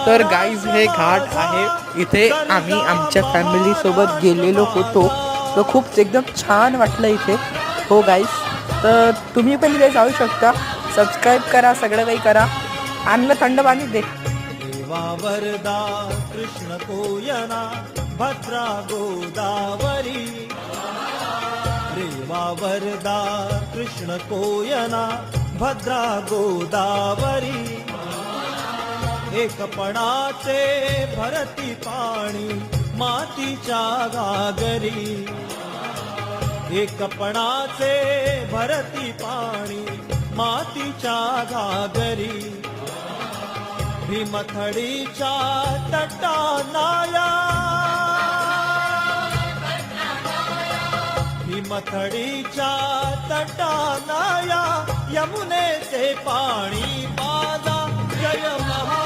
तर गाईज हे घाट आहे, इथे आम्ही आमच्या फॅमिली सोबत गेलेलो होतो, तर खूप एकदम छान वाटलं इथे. हो गाईज, तर तुम्ही पण इथे जाऊ शकता. सबस्क्राईब करा, सगळं काही करा. आणलं थंड पाणी दे. देवा वरदा कृष्ण कोयना भद्रा गोदावरी. देवा वरदा कृष्ण कोयना भद्रा गोदावरी. एकपणाचे भरती पाणी मातीच्या घागरी. एकपणाचे भरती पाणी मातीच्या घागरी. भीमथडीच्या तटानाया. भीमथडीच्या तटानाया यमुनेचे पाणी पाजा. जय महा